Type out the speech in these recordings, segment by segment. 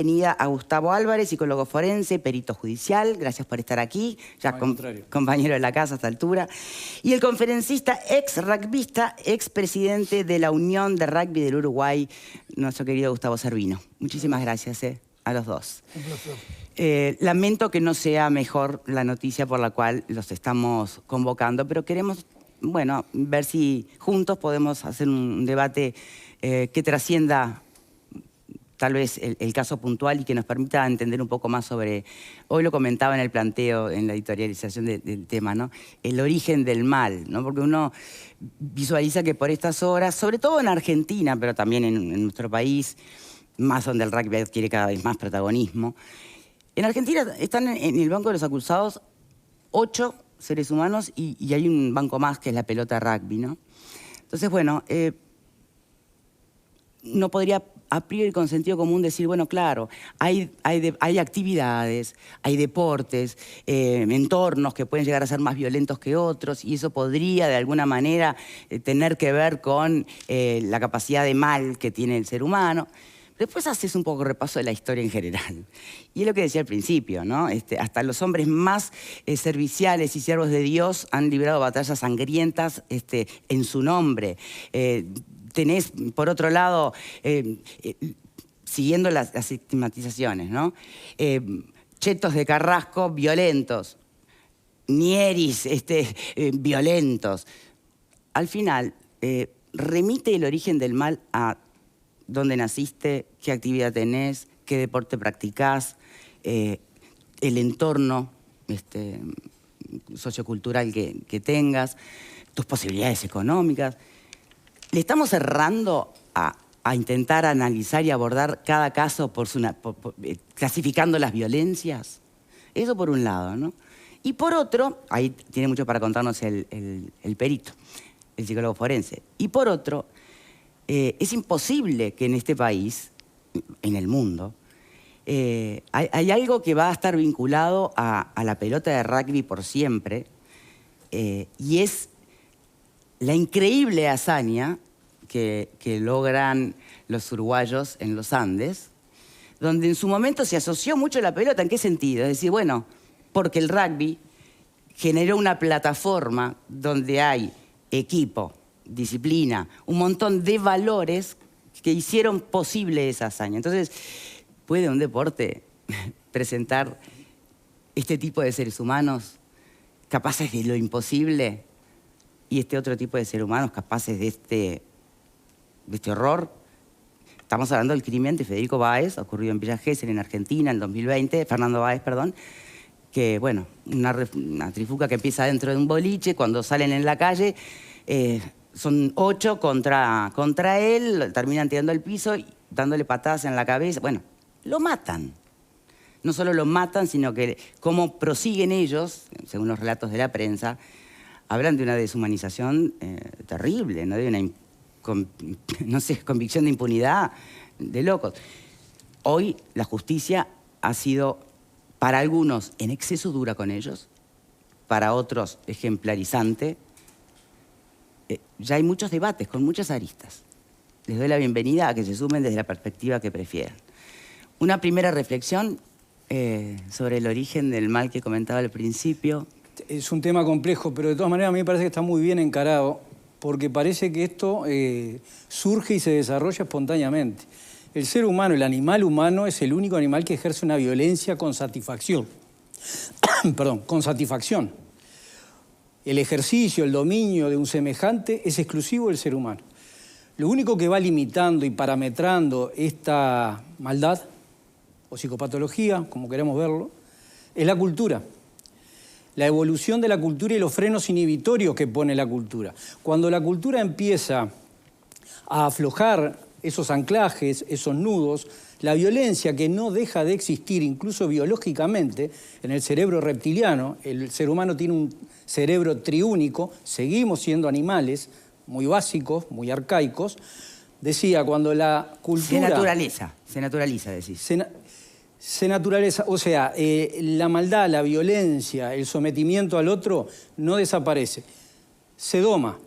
Bienvenida a Gustavo Álvarez, psicólogo forense, perito judicial. Gracias por estar aquí, ya compañero de la casa a esta altura. Y el conferencista, ex-rugbyista, ex-presidente de la Unión de Rugby del Uruguay, nuestro querido Gustavo Servino. Muchísimas gracias a los dos. Un placer. Lamento que no sea mejor la noticia por la cual los estamos convocando, pero queremos, bueno, ver si juntos podemos hacer un debate que trascienda tal vez el caso puntual y que nos permita entender un poco más sobre, hoy lo comentaba en el planteo, en la editorialización del tema, ¿no? El origen del mal, ¿no? Porque uno visualiza que por estas horas, sobre todo en Argentina, pero también en nuestro país, más donde el rugby adquiere cada vez más protagonismo, en Argentina están en el banco de los acusados 8 seres humanos y hay un banco más que es la pelota rugby, ¿no? Entonces, bueno, no podría a priori con sentido común decir, bueno, claro, hay actividades, hay deportes, entornos que pueden llegar a ser más violentos que otros y eso podría de alguna manera tener que ver con la capacidad de mal que tiene el ser humano. Después haces un poco repaso de la historia en general. Y es lo que decía al principio, ¿no? Hasta los hombres más serviciales y siervos de Dios han librado batallas sangrientas en su nombre. Tenés, por otro lado, siguiendo las estigmatizaciones, ¿no? Chetos de Carrasco violentos, Nieris violentos. Al final, remite el origen del mal a dónde naciste, qué actividad tenés, qué deporte practicás, el entorno sociocultural que tengas, tus posibilidades económicas. ¿Le estamos errando a intentar analizar y abordar cada caso clasificando las violencias? Eso por un lado, ¿no? Y por otro, ahí tiene mucho para contarnos el perito, el psicólogo forense. Y por otro, es imposible que en este país, en el mundo, hay algo que va a estar vinculado a la pelota de rugby por siempre, y es la increíble hazaña que logran los uruguayos en los Andes, donde en su momento se asoció mucho la pelota. ¿En qué sentido? Es decir, bueno, porque el rugby generó una plataforma donde hay equipo, disciplina, un montón de valores que hicieron posible esa hazaña. Entonces, ¿puede un deporte presentar este tipo de seres humanos capaces de lo imposible y este otro tipo de seres humanos capaces de este horror? Estamos hablando del crimen de Federico Báez, ocurrido en Villa Gesell, en Argentina, en el 2020, Fernando Báez, perdón, que, bueno, una trifulca que empieza dentro de un boliche, cuando salen en la calle, son 8 contra él, terminan tirando al piso, dándole patadas en la cabeza. Bueno, lo matan. No solo lo matan, sino que cómo prosiguen ellos, según los relatos de la prensa, hablan de una deshumanización terrible, ¿no? De una convicción de impunidad de locos. Hoy la justicia ha sido, para algunos, en exceso dura con ellos, para otros, ejemplarizante. Ya hay muchos debates con muchas aristas. Les doy la bienvenida a que se sumen desde la perspectiva que prefieran. Una primera reflexión sobre el origen del mal que comentaba al principio. Es un tema complejo, pero de todas maneras a mí me parece que está muy bien encarado, porque parece que esto surge y se desarrolla espontáneamente. El ser humano, el animal humano, es el único animal que ejerce una violencia con satisfacción. Perdón, con satisfacción. El ejercicio, el dominio de un semejante es exclusivo del ser humano. Lo único que va limitando y parametrando esta maldad o psicopatología, como queremos verlo, es la cultura. La evolución de la cultura y los frenos inhibitorios que pone la cultura. Cuando la cultura empieza a aflojar esos anclajes, esos nudos, la violencia que no deja de existir, incluso biológicamente, en el cerebro reptiliano, el ser humano tiene un cerebro triúnico, seguimos siendo animales muy básicos, muy arcaicos. Decía, cuando la cultura... Se naturaliza, decís. Se naturaliza, o sea, la maldad, la violencia, el sometimiento al otro no desaparece, se doma.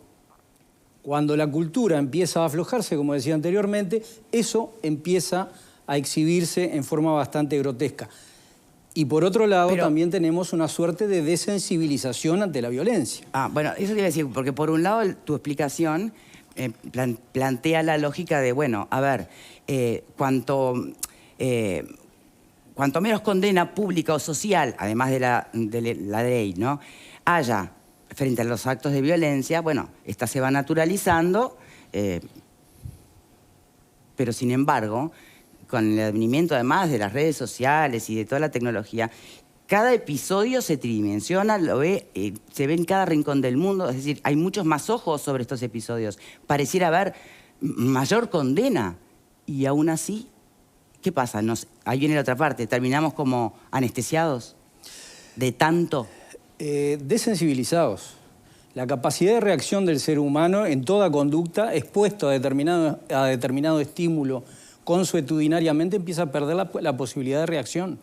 Cuando la cultura empieza a aflojarse, como decía anteriormente, eso empieza a exhibirse en forma bastante grotesca. Y por otro lado, también tenemos una suerte de desensibilización ante la violencia. Bueno, eso te iba a decir, porque por un lado tu explicación plantea la lógica de, bueno, a ver, cuanto menos condena pública o social, además de la ley, ¿no?, haya frente a los actos de violencia, bueno, esta se va naturalizando, pero sin embargo, con el advenimiento además de las redes sociales y de toda la tecnología, cada episodio se tridimensiona, se ve en cada rincón del mundo, es decir, hay muchos más ojos sobre estos episodios. Pareciera haber mayor condena y aún así, ¿qué pasa? Ahí viene la otra parte, terminamos como anestesiados de tanto. Desensibilizados. La capacidad de reacción del ser humano en toda conducta expuesto a determinado estímulo consuetudinariamente empieza a perder la posibilidad de reacción.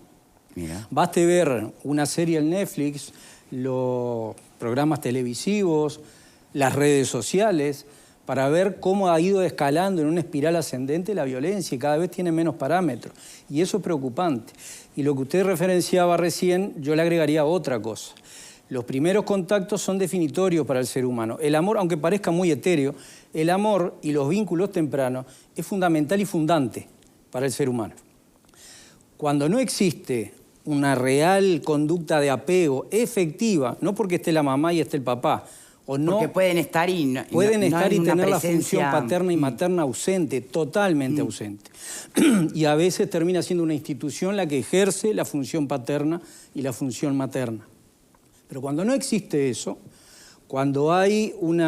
Mira. Baste ver una serie en Netflix, los programas televisivos, las redes sociales, para ver cómo ha ido escalando en una espiral ascendente la violencia y cada vez tiene menos parámetros. Y eso es preocupante. Y lo que usted referenciaba recién, yo le agregaría otra cosa. Los primeros contactos son definitorios para el ser humano. El amor, aunque parezca muy etéreo, el amor y los vínculos tempranos es fundamental y fundante para el ser humano. Cuando no existe una real conducta de apego efectiva, no porque esté la mamá y esté el papá, o no, porque pueden estar y tener la función paterna y materna ausente, totalmente ausente. Y a veces termina siendo una institución la que ejerce la función paterna y la función materna. Pero cuando no existe eso, cuando hay un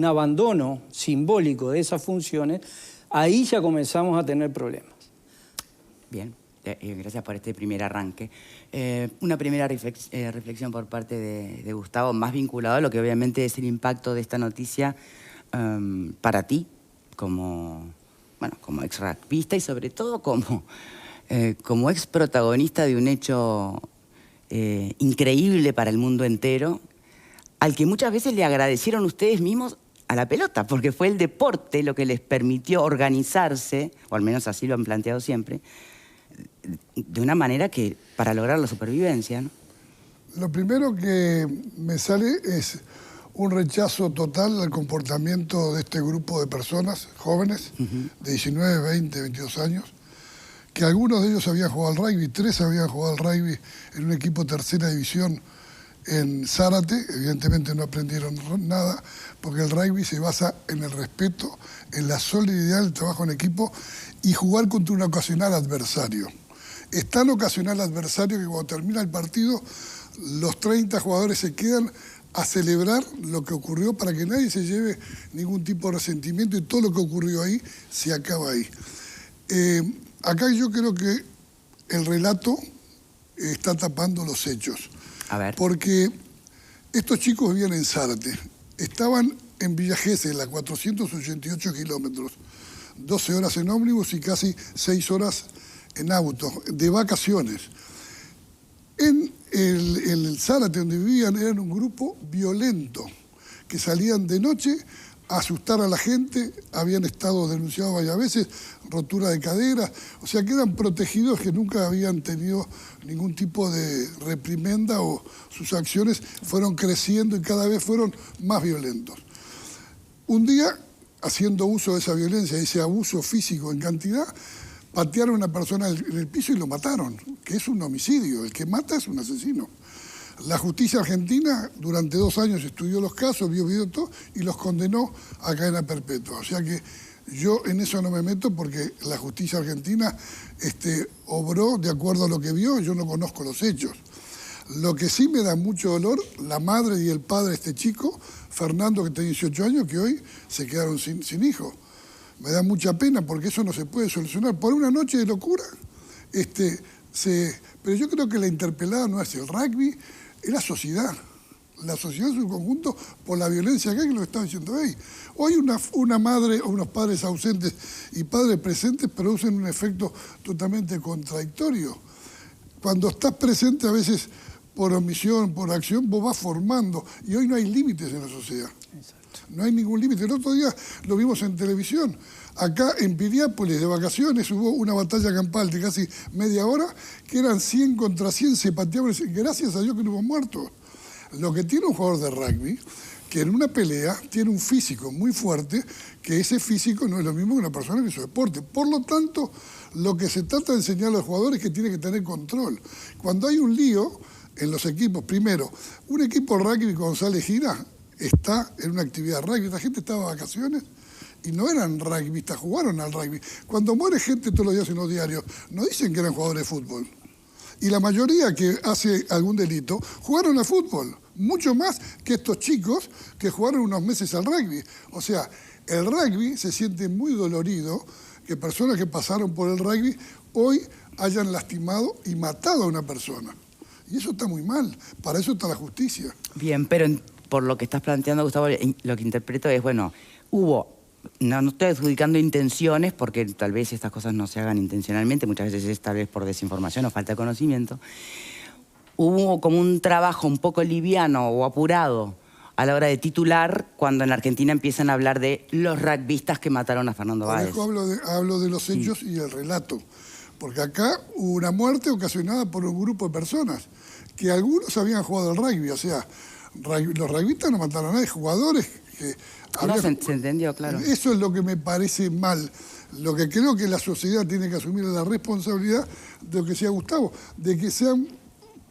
abandono simbólico de esas funciones, ahí ya comenzamos a tener problemas. Bien, gracias por este primer arranque. Una primera reflexión por parte de Gustavo, más vinculado a lo que obviamente es el impacto de esta noticia para ti, como ex rugbyista y sobre todo como ex protagonista de un hecho increíble para el mundo entero, al que muchas veces le agradecieron ustedes mismos a la pelota, porque fue el deporte lo que les permitió organizarse, o al menos así lo han planteado siempre, de una manera que para lograr la supervivencia, ¿no? Lo primero que me sale es un rechazo total al comportamiento de este grupo de personas jóvenes, de 19, 20, 22 años, que algunos de ellos habían jugado al rugby, 3 habían jugado al rugby en un equipo tercera división en Zárate. Evidentemente no aprendieron nada, porque el rugby se basa en el respeto, en la solidaridad, el trabajo en equipo y jugar contra un ocasional adversario. Es tan ocasional adversario que cuando termina el partido, los 30 jugadores se quedan a celebrar lo que ocurrió para que nadie se lleve ningún tipo de resentimiento y todo lo que ocurrió ahí se acaba ahí. Acá yo creo que el relato está tapando los hechos. A ver. Porque estos chicos vivían en Zárate, estaban en Villa Gesell, a 488 kilómetros, 12 horas en ómnibus y casi 6 horas en auto, de vacaciones. En el Zárate donde vivían eran un grupo violento, que salían de noche a asustar a la gente, habían estado denunciados varias veces, rotura de caderas, o sea que eran protegidos, que nunca habían tenido ningún tipo de reprimenda o sus acciones fueron creciendo y cada vez fueron más violentos. Un día, haciendo uso de esa violencia, ese abuso físico en cantidad, patearon a una persona en el piso y lo mataron, que es un homicidio, el que mata es un asesino. La justicia argentina durante 2 años estudió los casos, vio todo y los condenó a cadena perpetua. O sea que yo en eso no me meto porque la justicia argentina obró de acuerdo a lo que vio, yo no conozco los hechos. Lo que sí me da mucho dolor, la madre y el padre de este chico, Fernando, que tiene 18 años, que hoy se quedaron sin hijo. Me da mucha pena porque eso no se puede solucionar. Por una noche de locura, pero yo creo que la interpelada no es el rugby, es la sociedad. La sociedad es un conjunto por la violencia que hay, que lo está diciendo ahí. Hoy una madre o unos padres ausentes y padres presentes producen un efecto totalmente contradictorio. Cuando estás presente a veces por omisión, por acción, vos vas formando. Y hoy no hay límites en la sociedad. Exacto. No hay ningún límite. El otro día lo vimos en televisión. Acá en Piriápolis, de vacaciones, hubo una batalla campal de casi media hora, que eran 100 contra 100, se pateaban, gracias a Dios que no hubo muertos. Lo que tiene un jugador de rugby, que en una pelea tiene un físico muy fuerte, que ese físico no es lo mismo que una persona que hizo deporte. Por lo tanto, lo que se trata de enseñar a los jugadores es que tienen que tener control. Cuando hay un lío en los equipos, primero, un equipo de rugby cuando sale gira, está en una actividad de rugby, esta gente estaba de vacaciones y no eran rugbyistas, jugaron al rugby. Cuando muere gente todos los días en los diarios, no dicen que eran jugadores de fútbol. Y la mayoría que hace algún delito jugaron al fútbol, mucho más que estos chicos que jugaron unos meses al rugby. O sea, el rugby se siente muy dolorido que personas que pasaron por el rugby hoy hayan lastimado y matado a una persona. Y eso está muy mal, para eso está la justicia. Bien, pero por lo que estás planteando, Gustavo, lo que interpreto es, bueno, hubo... No estoy adjudicando intenciones, porque tal vez estas cosas no se hagan intencionalmente, muchas veces es tal vez por desinformación o falta de conocimiento. Hubo como un trabajo un poco liviano o apurado a la hora de titular cuando en Argentina empiezan a hablar de los rugbyistas que mataron a Fernando Por Báez. eso hablo de los hechos y el relato. Porque acá hubo una muerte ocasionada por un grupo de personas, que algunos habían jugado al rugby. O sea, los rugbyistas no mataron a nadie, jugadores que... No, se entendió, claro. Eso es lo que me parece mal. Lo que creo que la sociedad tiene que asumir es la responsabilidad de lo que decía Gustavo, de que sean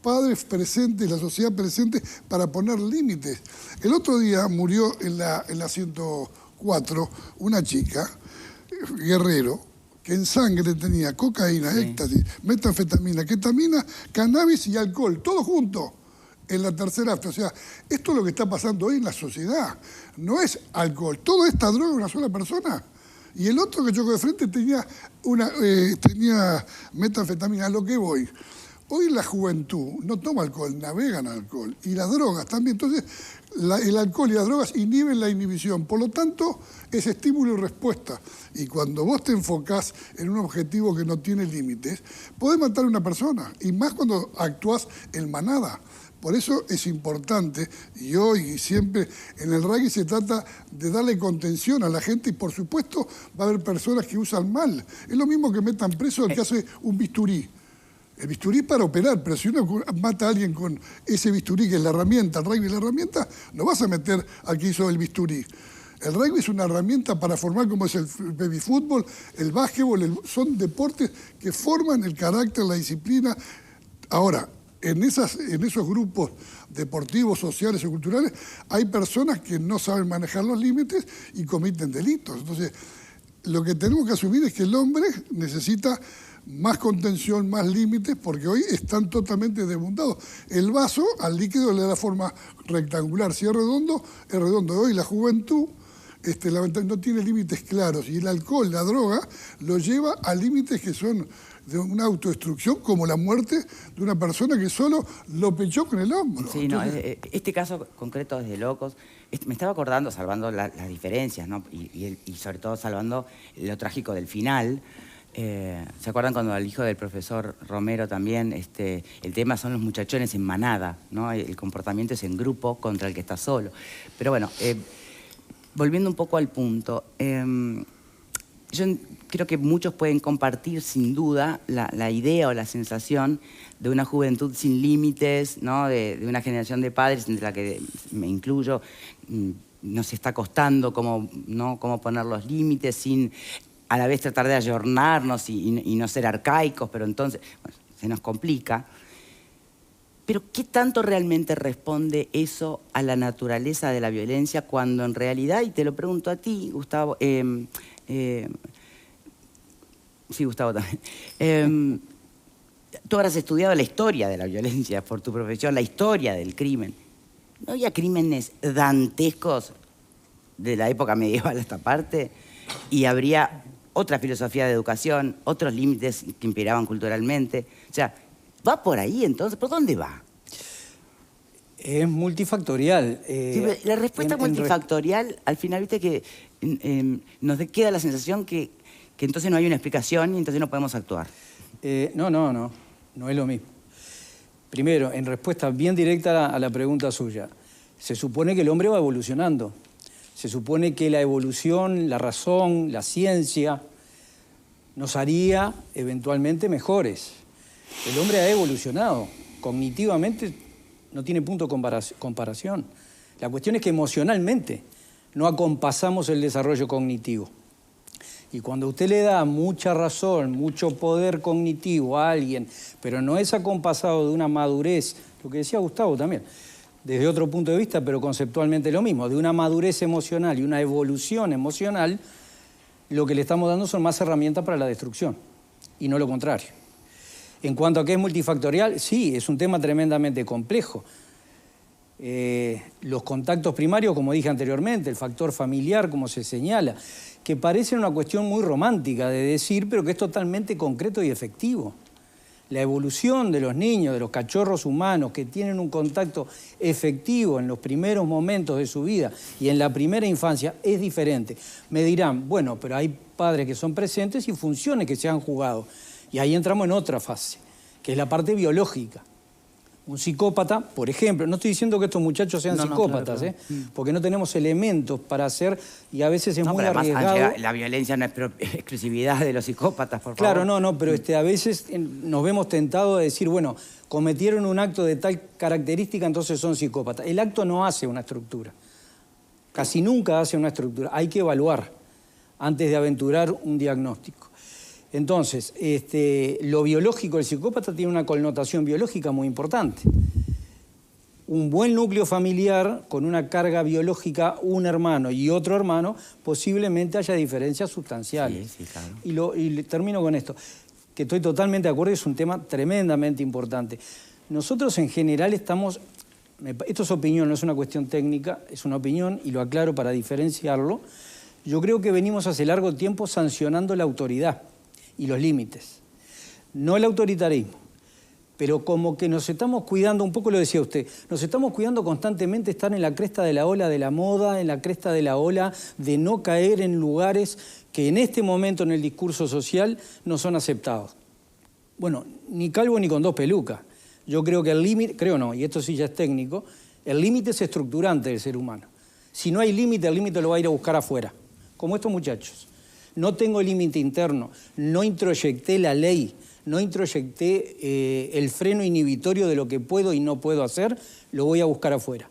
padres presentes, la sociedad presente para poner límites. El otro día murió en la 104 una chica, Guerrero, que en sangre tenía cocaína, éxtasis, metanfetamina, ketamina, cannabis y alcohol, todo junto. En la tercera acto. O sea, esto es lo que está pasando hoy en la sociedad. No es alcohol. Toda esta droga es una sola persona. Y el otro que chocó de frente tenía metanfetamina. A lo que voy. Hoy la juventud no toma alcohol, navegan alcohol. Y las drogas también. Entonces, el alcohol y las drogas inhiben la inhibición. Por lo tanto, es estímulo y respuesta. Y cuando vos te enfocás en un objetivo que no tiene límites, podés matar a una persona. Y más cuando actuás en manada. Por eso es importante, y hoy y siempre en el rugby se trata de darle contención a la gente y por supuesto va a haber personas que usan mal. Es lo mismo que metan preso al que hace un bisturí. El bisturí para operar, pero si uno mata a alguien con ese bisturí que es la herramienta, el rugby es la herramienta, no vas a meter al que hizo el bisturí. El rugby es una herramienta para formar como es el baby fútbol, el básquetbol, son deportes que forman el carácter, la disciplina. Ahora, en esos grupos deportivos, sociales o culturales, hay personas que no saben manejar los límites y cometen delitos. Entonces, lo que tenemos que asumir es que el hombre necesita más contención, más límites, porque hoy están totalmente desmontados. El vaso al líquido le da la forma rectangular. Si es redondo, es redondo. Hoy la juventud no tiene límites claros y el alcohol, la droga, lo lleva a límites que son de una autodestrucción, como la muerte de una persona que solo lo pechó con el hombro. Sí, entonces... no, este caso concreto es de locos. Me estaba acordando, salvando las diferencias, ¿no? y sobre todo salvando lo trágico del final. ¿Se acuerdan cuando al hijo del profesor Romero también, el tema son los muchachones en manada, ¿no? El comportamiento es en grupo contra el que está solo. Pero bueno, volviendo un poco al punto, yo creo que muchos pueden compartir sin duda la idea o la sensación de una juventud sin límites, ¿no? de una generación de padres, entre la que me incluyo, nos está costando cómo poner los límites sin a la vez tratar de ayornarnos y no ser arcaicos, pero entonces bueno, se nos complica. Pero ¿qué tanto realmente responde eso a la naturaleza de la violencia cuando en realidad, y te lo pregunto a ti, Gustavo, sí, Gustavo también, tú habrás estudiado la historia de la violencia por tu profesión, la historia del crimen. ¿No había crímenes dantescos de la época medieval a esta parte? Y habría otra filosofía de educación, otros límites que imperaban culturalmente. O sea, ¿va por ahí entonces? ¿Por dónde va? Es multifactorial. Sí, la respuesta multifactorial, al final, viste que nos queda la sensación que entonces no hay una explicación y entonces no podemos actuar. No es lo mismo. Primero, en respuesta bien directa a la pregunta suya, se supone que el hombre va evolucionando. Se supone que la evolución, la razón, la ciencia nos haría eventualmente mejores. El hombre ha evolucionado. Cognitivamente no tiene punto de comparación. La cuestión es que emocionalmente no acompasamos el desarrollo cognitivo. Y cuando usted le da mucha razón, mucho poder cognitivo a alguien, pero no es acompasado de una madurez, lo que decía Gustavo también, desde otro punto de vista, pero conceptualmente lo mismo, de una madurez emocional y una evolución emocional, lo que le estamos dando son más herramientas para la destrucción, y no lo contrario. En cuanto a que es multifactorial, sí, es un tema tremendamente complejo. Los contactos primarios, como dije anteriormente, el factor familiar, como se señala, que parece una cuestión muy romántica de decir, pero que es totalmente concreto y efectivo. La evolución de los niños, de los cachorros humanos que tienen un contacto efectivo en los primeros momentos de su vida y en la primera infancia es diferente. Me dirán, bueno, pero hay padres que son presentes y funciones que se han jugado. Y ahí entramos en otra fase, que es la parte biológica. Un psicópata, por ejemplo, no estoy diciendo que estos muchachos sean psicópatas, claro. Porque no tenemos elementos para hacer, y a veces es muy arriesgado. La violencia no es exclusividad de los psicópatas, por favor. Claro, pero a veces nos vemos tentados a decir, bueno, cometieron un acto de tal característica, entonces son psicópatas. El acto no hace una estructura, casi nunca hace una estructura. Hay que evaluar antes de aventurar un diagnóstico. Entonces, lo biológico del psicópata tiene una connotación biológica muy importante. Un buen núcleo familiar con una carga biológica, un hermano y otro hermano, posiblemente haya diferencias sustanciales. Sí, claro. Y termino con esto, que estoy totalmente de acuerdo, es un tema tremendamente importante. Nosotros en general estamos, esto es opinión, no es una cuestión técnica, es una opinión y lo aclaro para diferenciarlo. Yo creo que venimos hace largo tiempo sancionando la autoridad y los límites, no el autoritarismo, pero como que nos estamos cuidando, un poco lo decía usted, nos estamos cuidando constantemente estar en la cresta de la ola de la moda, en la cresta de la ola de no caer en lugares que en este momento en el discurso social no son aceptados. Bueno, ni calvo ni con dos pelucas. Yo creo que el límite, creo no, y esto sí ya es técnico, el límite es estructurante del ser humano. Si no hay límite, el límite lo va a ir a buscar afuera, como estos muchachos. No tengo límite interno, no introyecté la ley, no introyecté el freno inhibitorio de lo que puedo y no puedo hacer, lo voy a buscar afuera.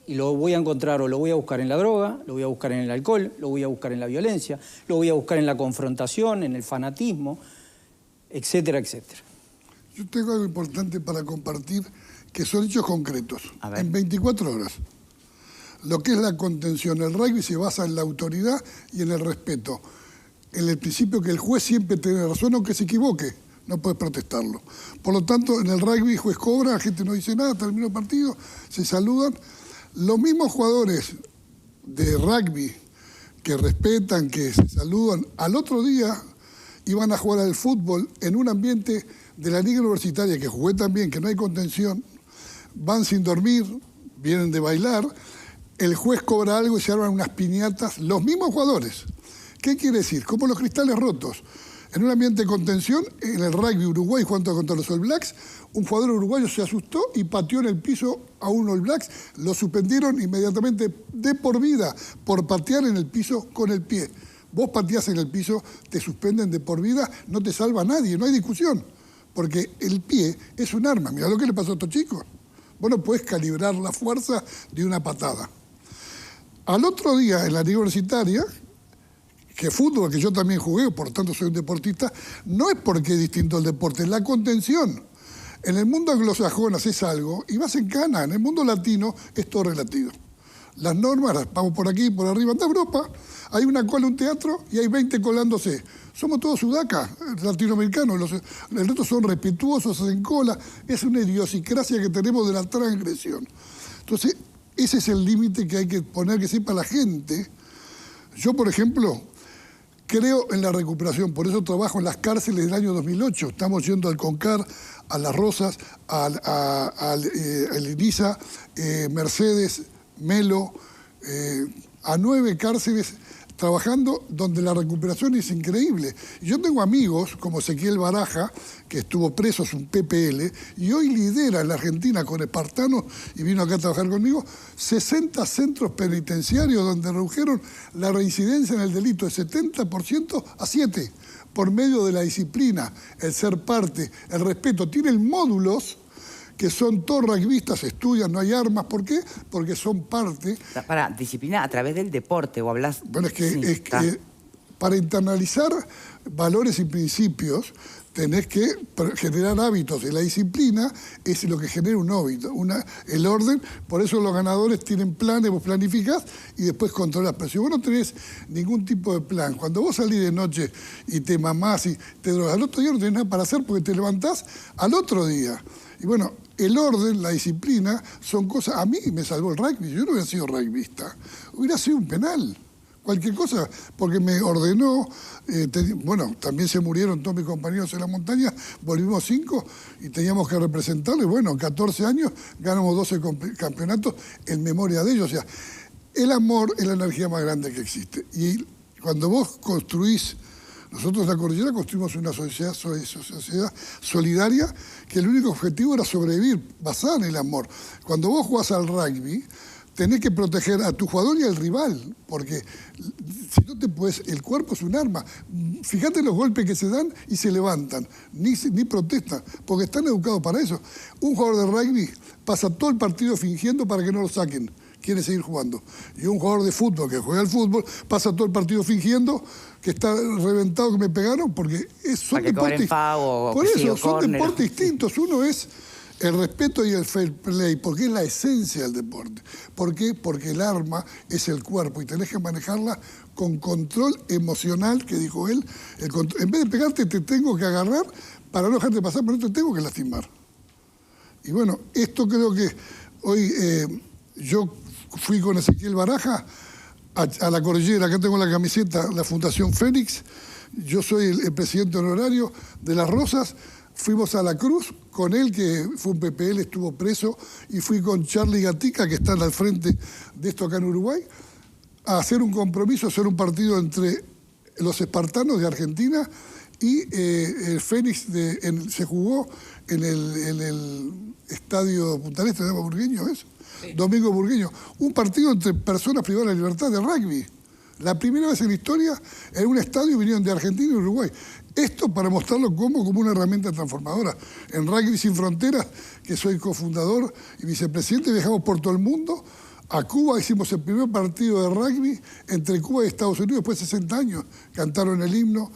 Y lo voy a encontrar o lo voy a buscar en la droga, lo voy a buscar en el alcohol, lo voy a buscar en la violencia, lo voy a buscar en la confrontación, en el fanatismo, etcétera, etcétera. Yo tengo algo importante para compartir, que son hechos concretos. En 24 horas. Lo que es la contención, el rugby se basa en la autoridad y en el respeto. En el principio que el juez siempre tiene razón, aunque se equivoque, no puedes protestarlo. Por lo tanto, en el rugby el juez cobra, la gente no dice nada, termina el partido, se saludan. Los mismos jugadores de rugby que respetan, que se saludan, al otro día iban a jugar al fútbol en un ambiente de la liga universitaria, que jugué también, que no hay contención, van sin dormir, vienen de bailar, el juez cobra algo y se arman unas piñatas, los mismos jugadores. ¿Qué quiere decir? Como los cristales rotos. En un ambiente de contención, en el rugby Uruguay jugando contra los All Blacks, un jugador uruguayo se asustó y pateó en el piso a un All Blacks. Lo suspendieron inmediatamente de por vida por patear en el piso con el pie. Vos pateás en el piso, te suspenden de por vida, no te salva nadie, no hay discusión. Porque el pie es un arma. Mirá lo que le pasó a estos chicos. Vos no podés calibrar la fuerza de una patada. Al otro día, en la liga universitaria, que fútbol, que yo también jugué, por tanto soy un deportista, no es porque es distinto el deporte, es la contención. En el mundo anglosajón haces algo y vas en cana. En el mundo latino es todo relativo. Las normas, vamos por aquí, por arriba. En Europa hay una cola, un teatro, y hay 20 colándose. Somos todos sudacas, latinoamericanos. El resto son respetuosos, hacen cola. Es una idiosincrasia que tenemos de la transgresión. Entonces, ese es el límite que hay que poner, que sepa la gente. Yo, por ejemplo, creo en la recuperación, por eso trabajo en las cárceles del año 2008. Estamos yendo al CONCAR, a Las Rosas, al INISA, Mercedes, Melo, a 9 cárceles trabajando donde la recuperación es increíble. Yo tengo amigos como Ezequiel Baraja, que estuvo preso, es un PPL, y hoy lidera en la Argentina con espartanos y vino acá a trabajar conmigo, 60 centros penitenciarios donde redujeron la reincidencia en el delito de 70% a 7%, por medio de la disciplina, el ser parte, el respeto. Tienen módulos que son todos rugbyistas, estudian, no hay armas. ¿Por qué? Porque son parte... Para disciplina a través del deporte, o hablas... Bueno, es que, Sí, para internalizar valores y principios tenés que generar hábitos. Y la disciplina es lo que genera un hábito, el orden. Por eso los ganadores tienen planes, vos planificás y después controlás. Pero si vos no tenés ningún tipo de plan, cuando vos salís de noche y te mamás y te drogas, al otro día no tenés nada para hacer porque te levantás al otro día. Y bueno, el orden, la disciplina, son cosas... A mí me salvó el rugby. Yo no hubiera sido rugbyista. Hubiera sido un penal. Cualquier cosa, porque me ordenó. Bueno, también se murieron todos mis compañeros en la montaña. Volvimos 5 y teníamos que representarlo. Y bueno, en 14 años ganamos 12 campeonatos en memoria de ellos. O sea, el amor es la energía más grande que existe. Y cuando vos construís... Nosotros en la Cordillera construimos una sociedad solidaria que el único objetivo era sobrevivir, basada en el amor. Cuando vos jugás al rugby, tenés que proteger a tu jugador y al rival, porque si no te puedes, el cuerpo es un arma. Fíjate los golpes que se dan y se levantan, ni protestan, porque están educados para eso. Un jugador de rugby pasa todo el partido fingiendo para que no lo saquen. Quiere seguir jugando. Y un jugador de fútbol que juega al fútbol pasa todo el partido fingiendo que está reventado, que me pegaron, porque son deportes... Por eso, son deportes distintos. Uno es el respeto y el fair play, porque es la esencia del deporte. ¿Por qué? Porque el arma es el cuerpo y tenés que manejarla con control emocional, que dijo él. En vez de pegarte, te tengo que agarrar para no dejarte pasar, pero no te tengo que lastimar. Y bueno, esto creo que hoy yo fui con Ezequiel Baraja a la Cordillera. Acá tengo la camiseta, la Fundación Fénix. Yo soy el presidente honorario de Las Rosas. Fuimos a La Cruz con él, que fue un PPL, estuvo preso, y fui con Charlie Gatica, que está al frente de esto acá en Uruguay, a hacer un compromiso, a hacer un partido entre los espartanos de Argentina y el Fénix se jugó en el estadio Punta del Este, ¿se llama Burgueño eso? Sí. Domingo Burgueño. Un partido entre personas privadas de la libertad de rugby. La primera vez en la historia en un estadio vinieron de Argentina y Uruguay. Esto para mostrarlo como una herramienta transformadora. En Rugby Sin Fronteras, que soy cofundador y vicepresidente, viajamos por todo el mundo. A Cuba hicimos el primer partido de rugby entre Cuba y Estados Unidos después de 60 años. Cantaron el himno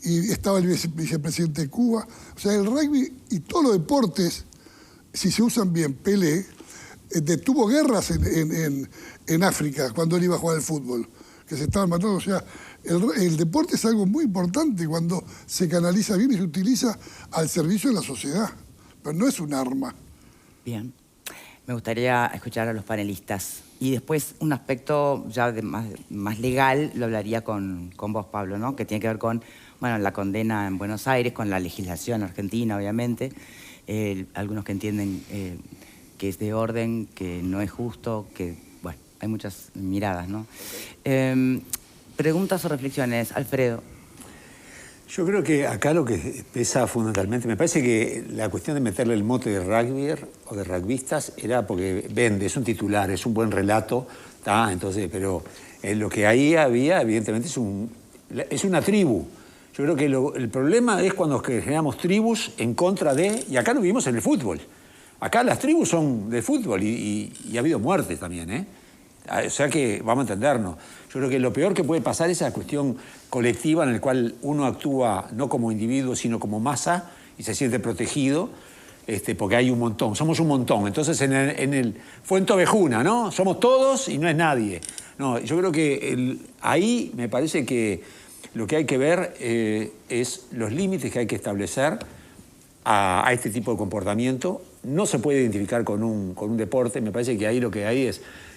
y estaba el vicepresidente de Cuba. O sea, el rugby y todos los deportes, si se usan bien, Pelé detuvo guerras en África cuando él iba a jugar al fútbol, que se estaban matando. O sea, el deporte es algo muy importante cuando se canaliza bien y se utiliza al servicio de la sociedad, pero no es un arma. Bien. Me gustaría escuchar a los panelistas. Y después un aspecto ya más legal lo hablaría con vos, Pablo, ¿no? Que tiene que ver con la condena en Buenos Aires, con la legislación argentina, obviamente. Algunos que entienden que es de orden, que no es justo, que, bueno, hay muchas miradas, ¿no? Okay. Preguntas o reflexiones, Alfredo. Yo creo que acá lo que pesa fundamentalmente, me parece que la cuestión de meterle el mote de rugbyer o de rugbyistas era porque vende, es un titular, es un buen relato, entonces, pero lo que ahí había, evidentemente, es una tribu. Yo creo que el problema es cuando generamos tribus en contra de... Y acá lo vimos en el fútbol. Acá las tribus son de fútbol y ha habido muertes también, ¿eh? O sea que vamos a entendernos. Yo creo que lo peor que puede pasar es esa cuestión colectiva en la cual uno actúa no como individuo, sino como masa y se siente protegido, porque hay un montón, somos un montón. Entonces en el Fuente Ovejuna, ¿no? Somos todos y no es nadie. No, yo creo que ahí me parece que lo que hay que ver es los límites que hay que establecer a este tipo de comportamiento. No se puede identificar con un deporte, me parece que ahí lo que hay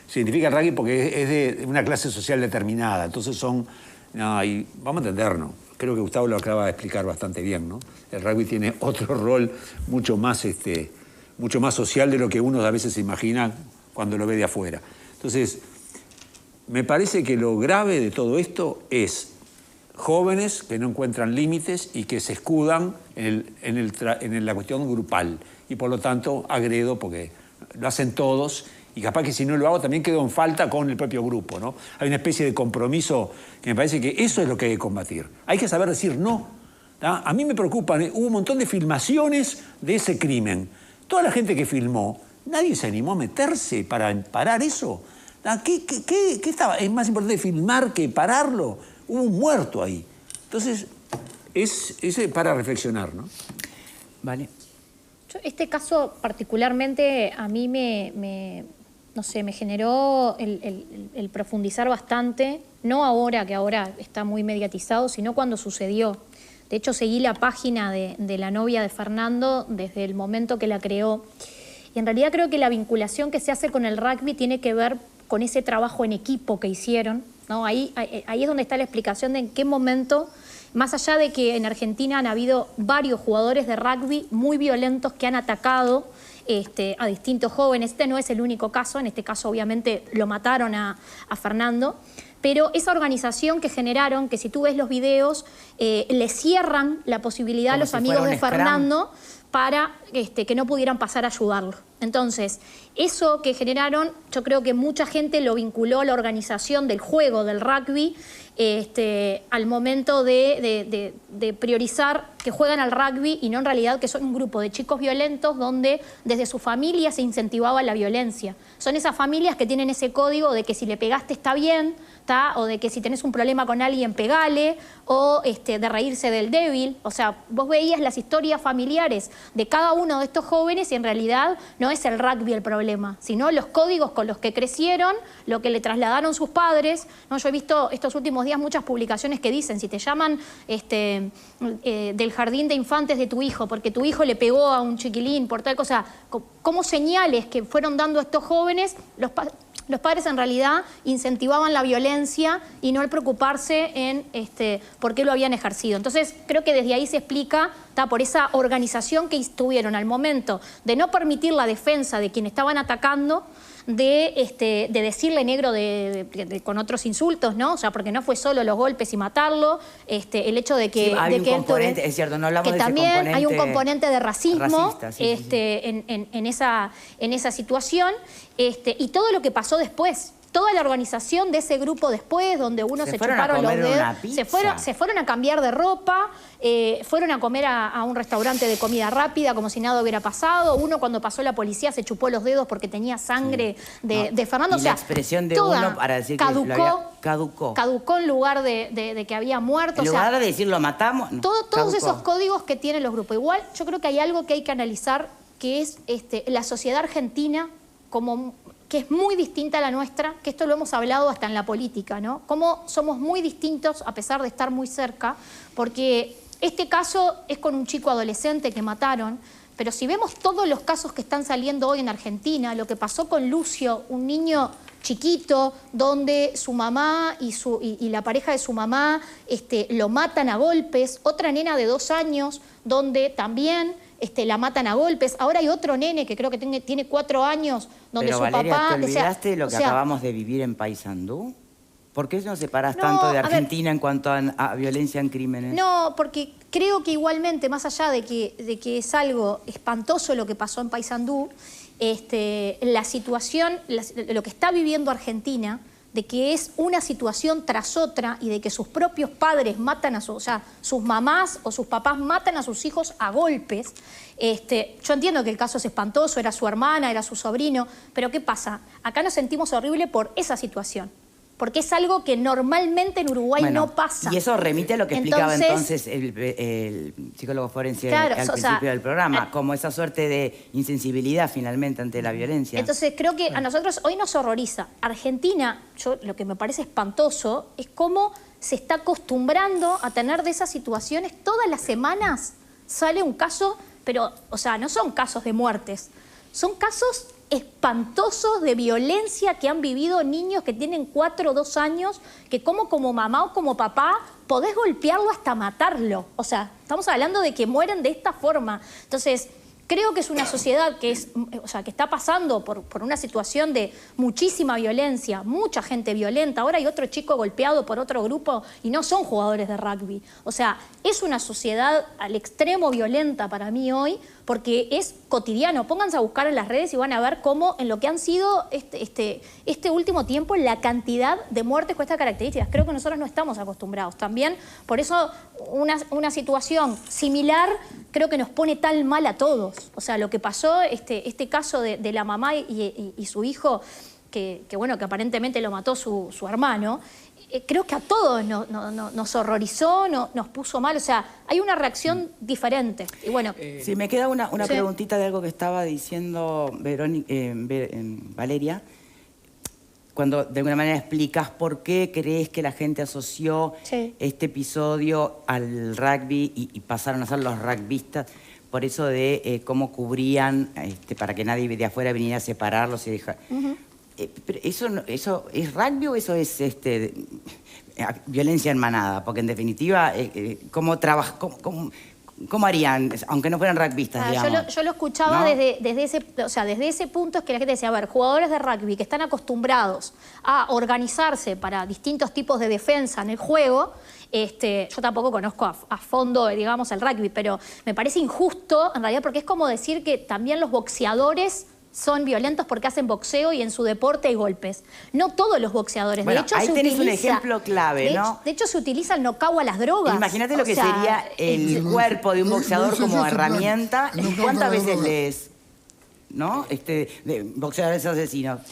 se identifica el rugby porque es de una clase social determinada, entonces y vamos a entendernos. Creo que Gustavo lo acaba de explicar bastante bien, ¿no? El rugby tiene otro rol mucho más social de lo que uno a veces se imagina cuando lo ve de afuera. Entonces, Me parece que lo grave de todo esto es jóvenes que no encuentran límites y que se escudan en la cuestión grupal. Y por lo tanto agredo porque lo hacen todos y capaz que si no lo hago también quedo en falta con el propio grupo, ¿no? Hay una especie de compromiso que me parece que eso es lo que hay que combatir. Hay que saber decir no. ¿Tá? A mí me preocupan, hubo un montón de filmaciones de ese crimen. Toda la gente que filmó, nadie se animó a meterse para parar eso. ¿Qué estaba? Es más importante filmar que pararlo. Hubo un muerto ahí. Entonces, es para reflexionar, ¿no? Vale. Este caso particularmente a mí no sé, me generó el profundizar bastante, no ahora, que ahora está muy mediatizado, sino cuando sucedió. De hecho, seguí la página de la novia de Fernando desde el momento que la creó. Y en realidad creo que la vinculación que se hace con el rugby tiene que ver con ese trabajo en equipo que hicieron, ¿no? Ahí es donde está la explicación de en qué momento, más allá de que en Argentina han habido varios jugadores de rugby muy violentos que han atacado a distintos jóvenes. Este no es el único caso, en este caso obviamente lo mataron a Fernando, pero esa organización que generaron, que si tú ves los videos, le cierran la posibilidad a los amigos de Fernando para que no pudieran pasar a ayudarlo. Entonces, eso que generaron, yo creo que mucha gente lo vinculó a la organización del juego, del rugby, al momento de priorizar que juegan al rugby y no en realidad que son un grupo de chicos violentos donde desde su familia se incentivaba la violencia. Son esas familias que tienen ese código de que si le pegaste está bien, ¿tá? O de que si tenés un problema con alguien pegale, o de reírse del débil. O sea, vos veías las historias familiares de cada uno de estos jóvenes y en realidad no es el rugby el problema, sino los códigos con los que crecieron, lo que le trasladaron sus padres, ¿no? Yo he visto estos últimos días muchas publicaciones que dicen, si te llaman del jardín de infantes de tu hijo, porque tu hijo le pegó a un chiquilín por tal cosa, como señales que fueron dando estos jóvenes, los padres en realidad incentivaban la violencia y no el preocuparse en por qué lo habían ejercido. Entonces creo que desde ahí se explica, por esa organización que tuvieron al momento de no permitir la defensa de quien estaban atacando, de decirle negro con otros insultos, ¿no? O sea, porque no fue solo los golpes y matarlo, el hecho de que... Sí, hay un componente, es cierto, no hablamos de ese componente. Que también hay un componente de racismo racista, sí. En esa situación, y todo lo que pasó después. Toda la organización de ese grupo después, donde uno se chuparon los dedos, se fueron a cambiar de ropa, fueron a comer a un restaurante de comida rápida como si nada hubiera pasado. Uno cuando pasó la policía se chupó los dedos porque tenía sangre de Fernando. Y la expresión de uno para decir que caducó. Caducó en lugar de que había muerto. En lugar de decir lo matamos, no, todos esos códigos que tienen los grupos. Igual yo creo que hay algo que hay que analizar, que es la sociedad argentina que es muy distinta a la nuestra, que esto lo hemos hablado hasta en la política, ¿no? Cómo somos muy distintos a pesar de estar muy cerca, porque este caso es con un chico adolescente que mataron, pero si vemos todos los casos que están saliendo hoy en Argentina, lo que pasó con Lucio, un niño chiquito, donde su mamá y la pareja de su mamá lo matan a golpes, otra nena de 2 años, donde también la matan a golpes. Ahora hay otro nene que creo que tiene 4 años, donde pero, su Valeria, papá... ¿te olvidaste lo que acabamos de vivir en Paysandú? ¿Por qué no separas tanto de Argentina en cuanto a violencia en crímenes? No, porque creo que igualmente, más allá de que es algo espantoso lo que pasó en Paysandú, la situación, lo que está viviendo Argentina, de que es una situación tras otra y de que sus propios padres matan sus mamás o sus papás matan a sus hijos a golpes. Yo entiendo que el caso es espantoso, era su hermana, era su sobrino, pero ¿qué pasa? Acá nos sentimos horrible por esa situación. Porque es algo que normalmente en Uruguay no pasa. Y eso remite a lo que explicaba entonces el psicólogo forense al principio del programa, como esa suerte de insensibilidad finalmente ante la violencia. Entonces creo que a nosotros hoy nos horroriza. Argentina, lo que me parece espantoso es cómo se está acostumbrando a tener de esas situaciones. Todas las semanas sale un caso, pero, no son casos de muertes, son casos espantosos de violencia que han vivido niños que tienen 4 o 2 años, que como mamá o como papá podés golpearlo hasta matarlo. O sea, estamos hablando de que mueren de esta forma. Entonces, Creo que es una sociedad que que está pasando por una situación de muchísima violencia, mucha gente violenta. Ahora hay otro chico golpeado por otro grupo y no son jugadores de rugby. O sea, es una sociedad al extremo violenta para mí hoy, porque es cotidiano. Pónganse a buscar en las redes y van a ver cómo en lo que han sido este último tiempo la cantidad de muertes con estas características. Creo que nosotros no estamos acostumbrados. También, por eso, una situación similar creo que nos pone tan mal a todos. O sea, lo que pasó, este caso de la mamá y su hijo, que aparentemente lo mató su hermano, creo que a todos nos horrorizó, nos puso mal. O sea, hay una reacción diferente. Y bueno, sí, me queda una sí. preguntita de algo que estaba diciendo Valeria. Cuando de alguna manera explicas por qué crees que la gente asoció este episodio al rugby y pasaron a ser los rugbyistas, por eso de cómo cubrían para que nadie de afuera viniera a separarlos y dejar. Pero ¿eso es rugby o eso es violencia en manada? Porque en definitiva, ¿cómo harían, aunque no fueran rugbyistas, digamos? Yo lo escuchaba, ¿no? desde ese punto, es que la gente decía, a ver, jugadores de rugby que están acostumbrados a organizarse para distintos tipos de defensa en el juego. Yo tampoco conozco a fondo, digamos, el rugby, pero me parece injusto, en realidad, porque es como decir que también los boxeadores son violentos porque hacen boxeo y en su deporte hay golpes. No todos los boxeadores. Bueno, de hecho, ahí tenés un ejemplo clave, ¿no? De hecho, se utiliza el knockout a las drogas. Imagínate lo que sería el cuerpo de un boxeador como herramienta. ¿Y cuántas veces lees, no? De boxeadores asesinos.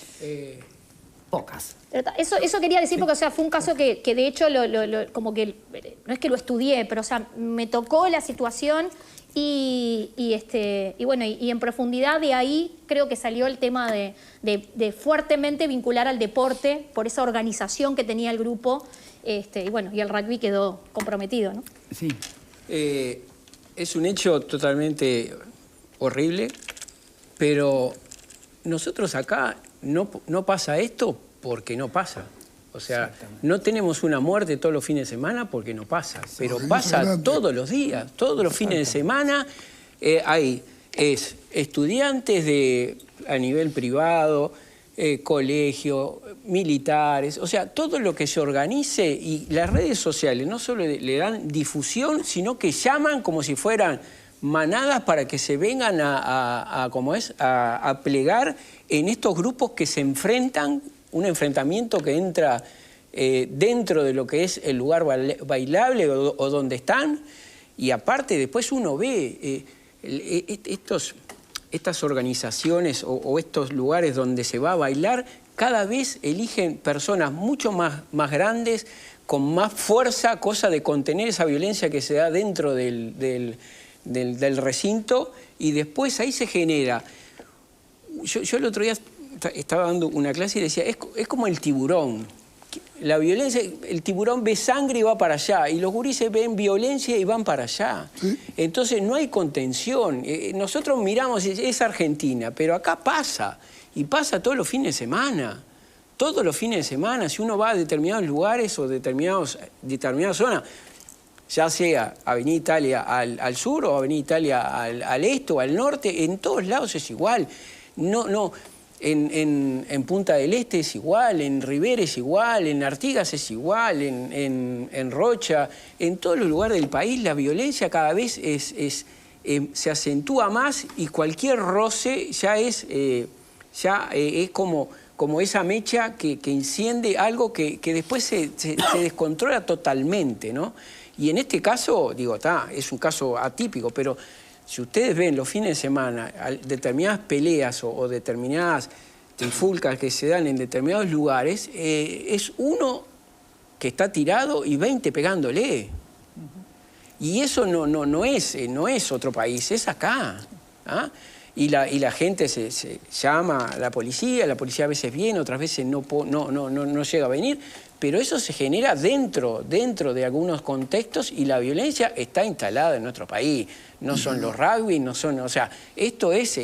Pocas. Eso quería decir porque, o sea, fue un caso que de hecho, como que, no es que lo estudié, pero, o sea, me tocó la situación y en profundidad de ahí creo que salió el tema de fuertemente vincular al deporte por esa organización que tenía el grupo, y el rugby quedó comprometido, ¿no? Sí. Es un hecho totalmente horrible, pero nosotros acá no pasa esto porque no pasa. O sea, no tenemos una muerte todos los fines de semana porque no pasa, pero pasa todos los días, todos los fines de semana. Hay estudiantes a nivel privado, colegio, militares, o sea, todo lo que se organice, y las redes sociales no solo le dan difusión, sino que llaman como si fueran manadas para que se vengan a plegar en estos grupos que se enfrentan, un enfrentamiento que entra dentro de lo que es el lugar bailable o donde están, y aparte después uno ve estas organizaciones o estos lugares donde se va a bailar, cada vez eligen personas mucho más grandes, con más fuerza, cosa de contener esa violencia que se da dentro del recinto, y después ahí se genera. Yo el otro día estaba dando una clase y decía, es como el tiburón. La violencia, el tiburón ve sangre y va para allá, y los gurises ven violencia y van para allá. ¿Sí? Entonces no hay contención. Nosotros miramos, es Argentina, pero acá pasa, y pasa todos los fines de semana. Todos los fines de semana, si uno va a determinados lugares o determinadas zonas, ya sea Avenida Italia al sur o Avenida Italia al este o al norte, en todos lados es igual. En Punta del Este es igual, en Rivera es igual, en Artigas es igual, en Rocha, en todos los lugares del país la violencia cada vez se acentúa más, y cualquier roce ya es como esa mecha que enciende algo que después se descontrola totalmente, ¿no? Y en este caso, digo, es un caso atípico, pero si ustedes ven los fines de semana determinadas peleas o determinadas trifulcas que se dan en determinados lugares, es uno que está tirado y 20 pegándole. Y eso no es otro país, es acá. ¿Ah? Y la gente se llama a la policía a veces viene, otras veces no llega a venir, pero eso se genera dentro de algunos contextos, y la violencia está instalada en nuestro país. No son los rugby, no son... O sea, esto es...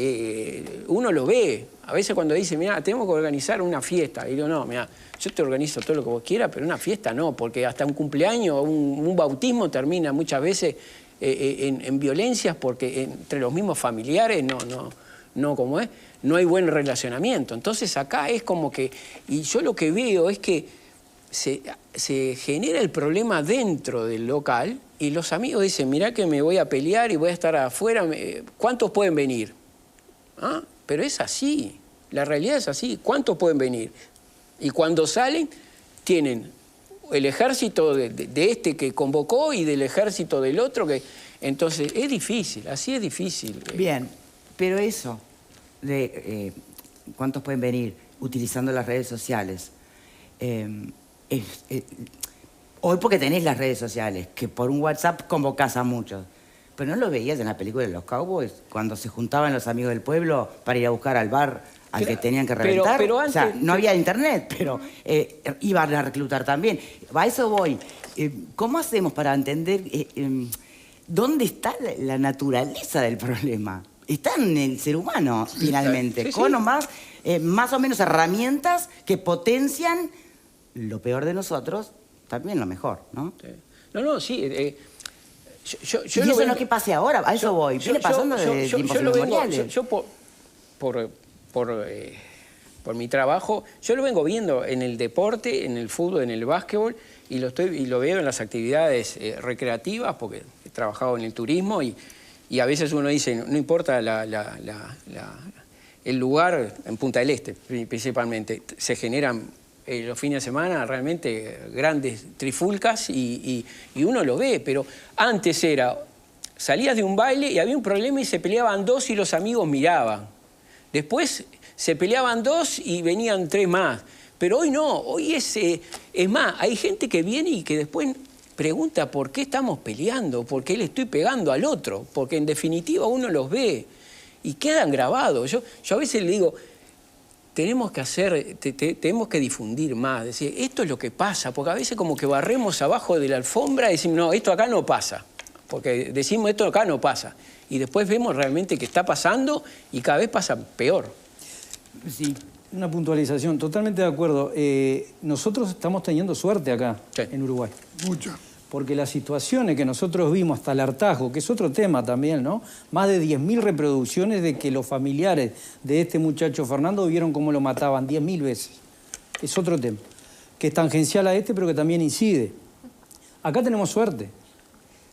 uno lo ve. A veces cuando dice, mira, tenemos que organizar una fiesta. Y digo, no, mira, yo te organizo todo lo que vos quieras, pero una fiesta no, porque hasta un cumpleaños, un bautismo termina muchas veces en violencias porque entre los mismos familiares no hay buen relacionamiento. Entonces acá es como que, y yo lo que veo es que se genera el problema dentro del local y los amigos dicen, mirá que me voy a pelear y voy a estar afuera, ¿cuántos pueden venir? ¿Ah? Pero es así, la realidad es así, ¿cuántos pueden venir? Y cuando salen, tienen el ejército de este que convocó y del ejército del otro que... Entonces, es difícil, así es difícil. Bien, pero eso de cuántos pueden venir utilizando las redes sociales, hoy porque tenés las redes sociales, que por un WhatsApp convocás a muchos, pero no lo veías en la película de los Cowboys, cuando se juntaban los amigos del pueblo para ir a buscar al bar al que tenían que reventar. Pero antes, o sea, no había internet, pero iban a reclutar también. A eso voy. ¿Cómo hacemos para entender dónde está la naturaleza del problema? Está en el ser humano, finalmente, sí, con más o menos herramientas que potencian lo peor de nosotros, también lo mejor, ¿no? No, sí. Yo y eso no es que pase ahora, a eso voy. Viene pasando de tiempos inmemoriales. Yo por mi trabajo, yo lo vengo viendo en el deporte, en el fútbol, en el básquetbol, y lo veo en las actividades recreativas, porque he trabajado en el turismo, y a veces uno dice, no importa el lugar, en Punta del Este principalmente, se generan los fines de semana realmente grandes trifulcas y uno lo ve, pero antes salías de un baile y había un problema y se peleaban dos y los amigos miraban. Después se peleaban dos y venían tres más. Pero hoy no, hoy es más, hay gente que viene y que después pregunta por qué estamos peleando, por qué le estoy pegando al otro, porque en definitiva uno los ve y quedan grabados. Yo a veces le digo, tenemos que difundir más, decir, esto es lo que pasa, porque a veces como que barremos abajo de la alfombra y decimos, no, esto acá no pasa, porque decimos esto acá no pasa, y después vemos realmente que está pasando y cada vez pasa peor. Sí, una puntualización, totalmente de acuerdo. Nosotros estamos teniendo suerte acá, en Uruguay. Mucha. Porque las situaciones que nosotros vimos hasta el hartazgo, que es otro tema también, ¿no? Más de 10.000 reproducciones de que los familiares de este muchacho Fernando vieron cómo lo mataban 10.000 veces. Es otro tema, que es tangencial a este, pero que también incide. Acá tenemos suerte,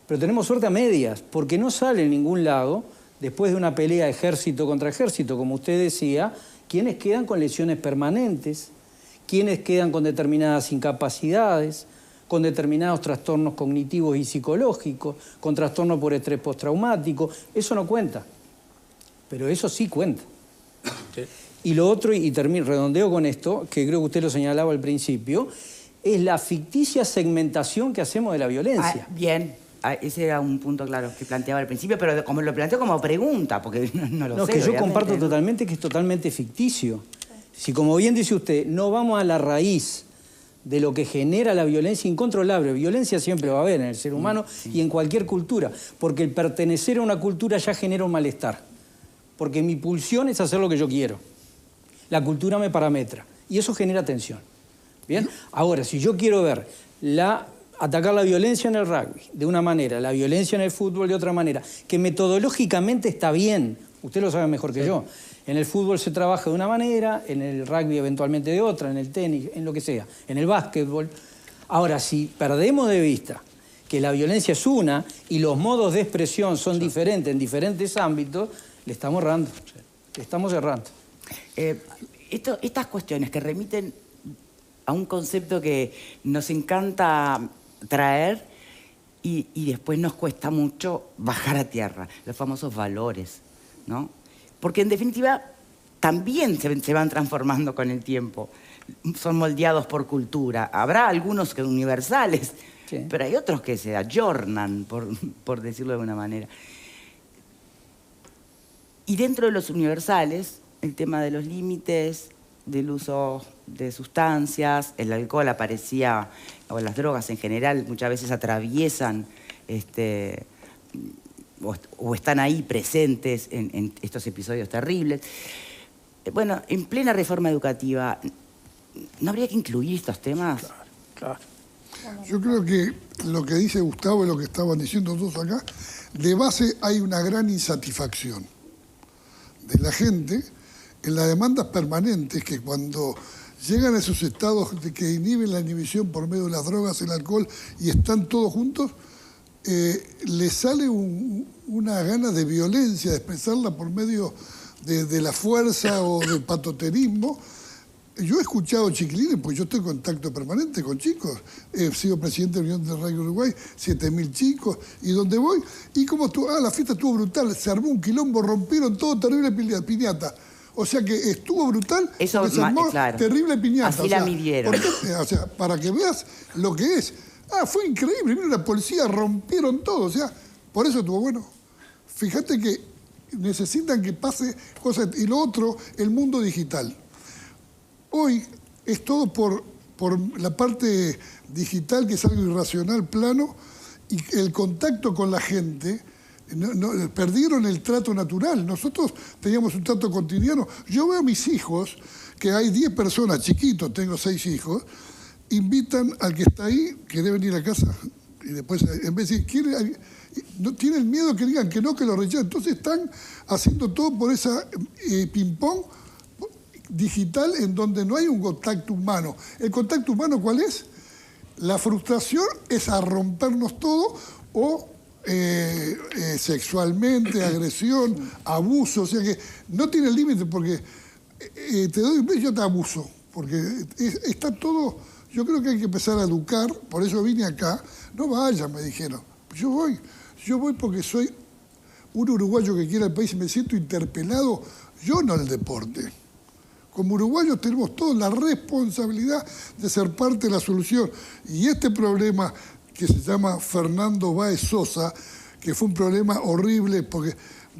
pero tenemos suerte a medias, porque no sale en ningún lado, después de una pelea ejército contra ejército, como usted decía, quienes quedan con lesiones permanentes, quienes quedan con determinadas incapacidades, con determinados trastornos cognitivos y psicológicos, con trastornos por estrés postraumático. Eso no cuenta, pero eso sí cuenta. Sí. Y lo otro, y redondeo con esto, que creo que usted lo señalaba al principio, es la ficticia segmentación que hacemos de la violencia. Bien, ese era un punto claro que planteaba al principio, pero como lo planteo como pregunta, porque no lo sé. No, que yo comparto totalmente que es totalmente ficticio. Si, como bien dice usted, no vamos a la raíz de lo que genera la violencia incontrolable. Violencia siempre va a haber en el ser humano y en cualquier cultura, porque el pertenecer a una cultura ya genera un malestar, porque mi pulsión es hacer lo que yo quiero. La cultura me parametra y eso genera tensión. ¿Bien? Ahora, si yo quiero ver atacar la violencia en el rugby de una manera, la violencia en el fútbol de otra manera, que metodológicamente está bien, usted lo sabe mejor que yo. En el fútbol se trabaja de una manera, en el rugby eventualmente de otra, en el tenis, en lo que sea, en el básquetbol. Ahora, si perdemos de vista que la violencia es una y los modos de expresión son diferentes en diferentes ámbitos, le estamos errando. Le estamos errando. Estas cuestiones que remiten a un concepto que nos encanta traer y después nos cuesta mucho bajar a tierra, los famosos valores, ¿no? Porque en definitiva también se van transformando con el tiempo, son moldeados por cultura. Habrá algunos que universales, sí, pero hay otros que se ayornan, por decirlo de alguna manera. Y dentro de los universales, el tema de los límites, del uso de sustancias, el alcohol aparecía, o las drogas en general, muchas veces atraviesan o están ahí presentes en estos episodios terribles. Bueno, en plena reforma educativa, ¿no habría que incluir estos temas? Claro. Yo creo que lo que dice Gustavo y lo que estaban diciendo todos acá, de base hay una gran insatisfacción de la gente en las demandas permanentes que cuando llegan a esos estados de que inhiben la inhibición por medio de las drogas, el alcohol y están todos juntos, les sale una gana de violencia, de expresarla por medio de la fuerza o del patoterismo. Yo he escuchado chiquilines, pues yo estoy en contacto permanente con chicos. He sido presidente de la Unión de Rugby Uruguay, 7.000 chicos, y donde voy, y como la fiesta estuvo brutal, se armó un quilombo, rompieron todo, terrible piñata. O sea que estuvo brutal, eso porque se armó claro. Terrible piñata. Así la midieron. O sea, para que veas lo que es. Fue increíble, vino la policía, rompieron todo, o sea, por eso estuvo bueno. Fíjate que necesitan que pase cosas. Y lo otro, el mundo digital. Hoy es todo por la parte digital, que es algo irracional, plano, y el contacto con la gente, perdieron el trato natural. Nosotros teníamos un trato cotidiano. Yo veo a mis hijos, que hay 10 personas, chiquitos, tengo 6 hijos, invitan al que está ahí, que debe venir a casa, y después, en vez de decir, no tienen miedo que digan que no, que lo rechazan. Entonces están haciendo todo por esa ping-pong digital en donde no hay un contacto humano. ¿El contacto humano cuál es? La frustración es a rompernos todo o sexualmente, agresión, abuso. O sea que no tiene límite porque te doy un beso y yo te abuso. Porque está todo... Yo creo que hay que empezar a educar, por eso vine acá. No vayan, me dijeron. Yo voy porque soy un uruguayo que quiere el país y me siento interpelado, yo no el deporte. Como uruguayos tenemos toda la responsabilidad de ser parte de la solución. Y este problema que se llama Fernando Báez Sosa, que fue un problema horrible, porque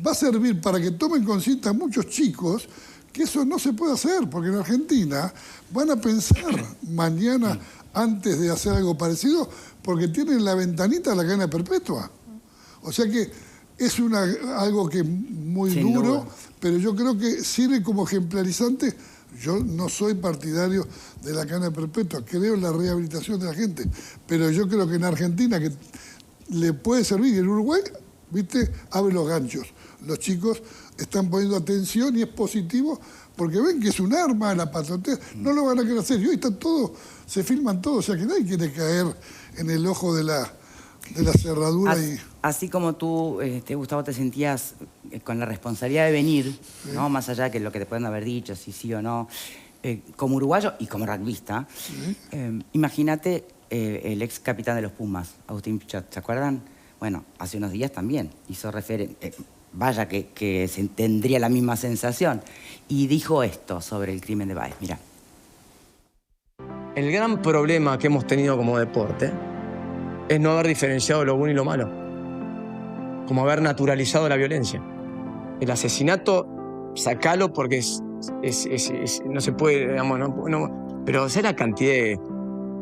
va a servir para que tomen conciencia muchos chicos que eso no se puede hacer, porque en Argentina van a pensar mañana antes de hacer algo parecido, porque tienen la ventanita de la cadena perpetua. O sea que es algo que muy Sin duro, duda. pero yo creo que sirve como ejemplarizante. Yo no soy partidario de la cadena perpetua, creo en la rehabilitación de la gente, pero yo creo que en Argentina que le puede servir, y en Uruguay, viste, abre los ganchos. Los chicos están poniendo atención y es positivo porque ven que es un arma, la patotera, no lo van a querer hacer. Y hoy están todos, se filman todos, o sea que nadie quiere caer en el ojo de la cerradura. Así como tú, Gustavo, te sentías con la responsabilidad de venir, Sí. ¿no? Más allá que lo que te pueden haber dicho, si sí o no, como uruguayo y como rugbyista, Sí. imagínate el ex capitán de los Pumas, Agustín Pichot, ¿se acuerdan? Bueno, hace unos días también hizo referencia, vaya que se tendría la misma sensación, y dijo esto sobre el crimen de Báez, mira. El gran problema que hemos tenido como deporte es no haber diferenciado lo bueno y lo malo, como haber naturalizado la violencia. El asesinato, sacalo porque no se puede, digamos, pero sé la cantidad de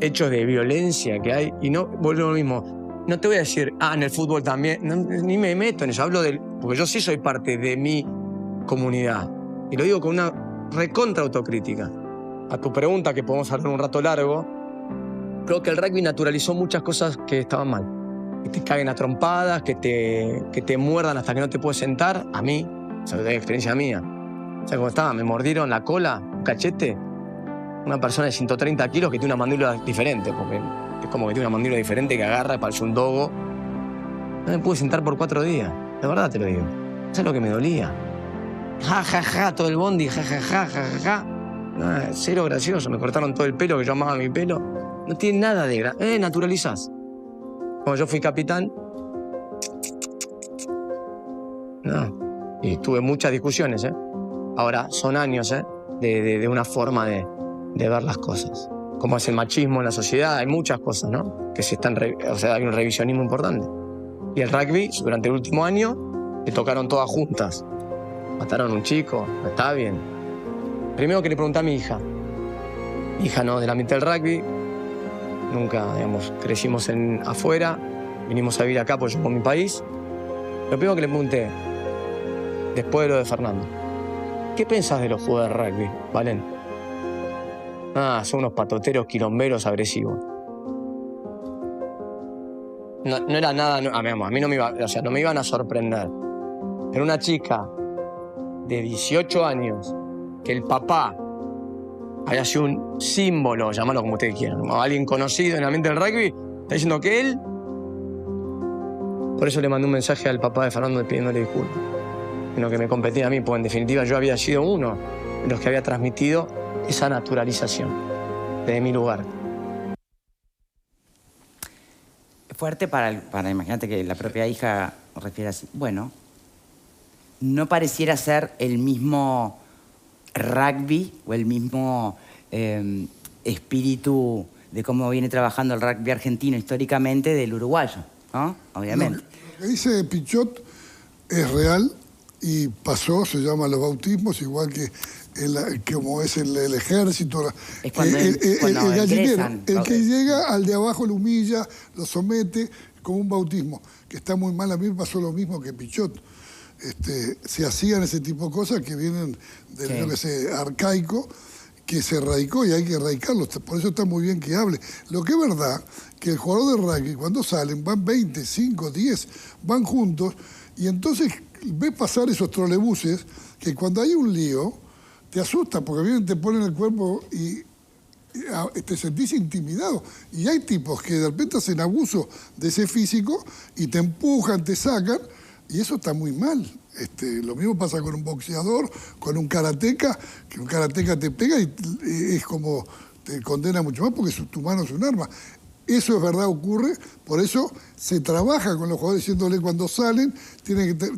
hechos de violencia que hay, y no vuelvo a lo mismo. No te voy a decir, en el fútbol también, ni me meto en eso, hablo porque yo sí soy parte de mi comunidad, y lo digo con una recontra autocrítica. A tu pregunta, que podemos hablar un rato largo, creo que el rugby naturalizó muchas cosas que estaban mal. Que te caguen a trompadas, que te muerdan hasta que no te puedes sentar. A mí, esa es experiencia mía. O sea, cómo estaba, me mordieron la cola, un cachete, una persona de 130 kilos que tiene una mandíbula diferente, porque es como que tiene una mandíbula diferente que agarra y parece un dogo. No me pude sentar por 4 días, de verdad te lo digo. Eso es lo que me dolía. Ja, ja, ja, todo el bondi, ja, ja, ja, ja, ja, ja. No, cero gracioso, me cortaron todo el pelo, que yo amaba mi pelo. No tiene nada de naturalizás. Cuando yo fui capitán, no. Y tuve muchas discusiones, Ahora, son años, de una forma de ver las cosas. Como es el machismo en la sociedad, hay muchas cosas, ¿no? Que hay un revisionismo importante. Y el rugby, durante el último año, le tocaron todas juntas. Mataron a un chico, no está bien. Primero que le pregunté a mi hija. Mi hija no, del ambiente del rugby. Nunca, digamos, crecimos afuera. Vinimos a vivir acá porque yo amo mi país. Lo primero que le pregunté, después de lo de Fernando, ¿qué pensás de los jugadores de rugby, Valen? Son unos patoteros quilomberos agresivos. no era nada, a mí no me iba, o sea, no me iban a sorprender. Pero una chica de 18 años, que el papá había sido un símbolo, llamarlo como ustedes quieran, como alguien conocido en el ambiente del rugby, está diciendo que él... Por eso le mandé un mensaje al papá de Fernando pidiéndole disculpas en lo que me competía a mí, porque en definitiva yo había sido uno de los que había transmitido esa naturalización desde mi lugar. Fuerte para imagínate que la propia hija refiere así. Bueno, no pareciera ser el mismo rugby o el mismo espíritu de cómo viene trabajando el rugby argentino históricamente del uruguayo, ¿no? Obviamente. Lo que dice Pichot es real y pasó, se llama los bautismos, igual que como es el ejército. Es cuando el gallinero, ingresan. el que llega al de abajo lo humilla, lo somete, como un bautismo, que está muy mal. A mí me pasó lo mismo que Pichot. Se hacían ese tipo de cosas que vienen de lo que sé, arcaico, que se radicó y hay que erradicarlo. Por eso está muy bien que hable. Lo que es verdad, que el jugador de rugby, cuando salen, van 20, 5, 10, van juntos, y entonces ves pasar esos trolebuses que cuando hay un lío, te asusta, porque vienen, te ponen el cuerpo y te sentís intimidado. Y hay tipos que de repente hacen abuso de ese físico y te empujan, te sacan, y eso está muy mal. Lo mismo pasa con un boxeador, con un karateca, que un karateca te pega y es como te condena mucho más porque tu mano es un arma. Eso es verdad, ocurre, por eso se trabaja con los jugadores diciéndole cuando salen,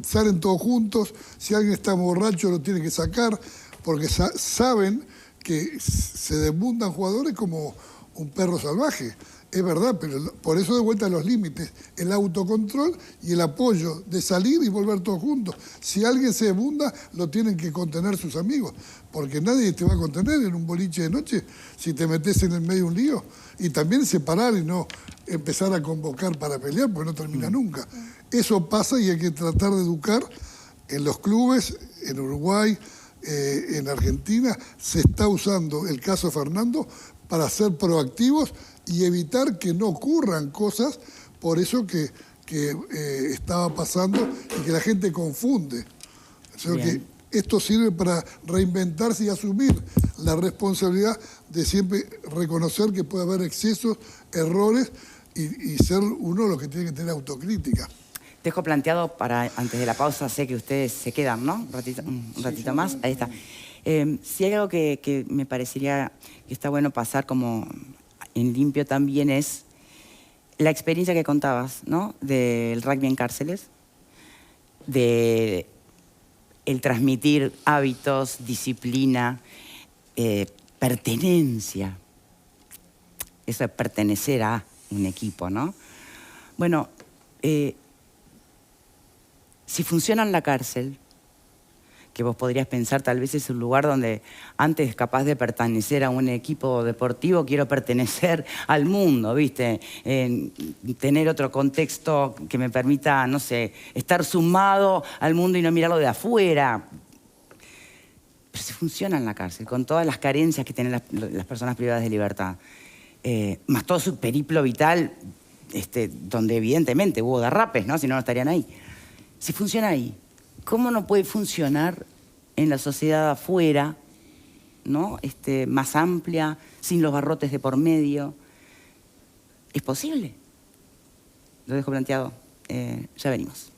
salen todos juntos, si alguien está borracho lo tiene que sacar, porque saben que se desbundan jugadores como un perro salvaje. Es verdad, pero por eso de vuelta a los límites, el autocontrol y el apoyo de salir y volver todos juntos. Si alguien se desbunda, lo tienen que contener sus amigos, porque nadie te va a contener en un boliche de noche si te metes en el medio de un lío. Y también separar y no empezar a convocar para pelear, porque no termina nunca. Eso pasa y hay que tratar de educar en los clubes, en Uruguay, en Argentina. Se está usando el caso Fernando para ser proactivos y evitar que no ocurran cosas por eso que estaba pasando y que la gente confunde. O sea, que esto sirve para reinventarse y asumir la responsabilidad de siempre reconocer que puede haber excesos, errores y ser uno de los que tiene que tener autocrítica. Dejo planteado para, antes de la pausa, sé que ustedes se quedan, ¿no? Un ratito más, ahí está. Si hay algo que me parecería que está bueno pasar como en limpio también es la experiencia que contabas, ¿no? Del rugby en cárceles, de el transmitir hábitos, disciplina, pertenencia. Eso de pertenecer a un equipo, ¿no? Bueno, si funciona en la cárcel, que vos podrías pensar tal vez es un lugar donde antes capaz de pertenecer a un equipo deportivo, quiero pertenecer al mundo, ¿viste? Tener otro contexto que me permita, no sé, estar sumado al mundo y no mirarlo de afuera. Pero si funciona en la cárcel, con todas las carencias que tienen las personas privadas de libertad, más todo su periplo vital, donde evidentemente hubo derrapes, ¿no? Si no, no estarían ahí. Si funciona ahí, ¿cómo no puede funcionar en la sociedad afuera, ¿no? Más amplia, sin los barrotes de por medio? ¿Es posible? Lo dejo planteado. Ya venimos.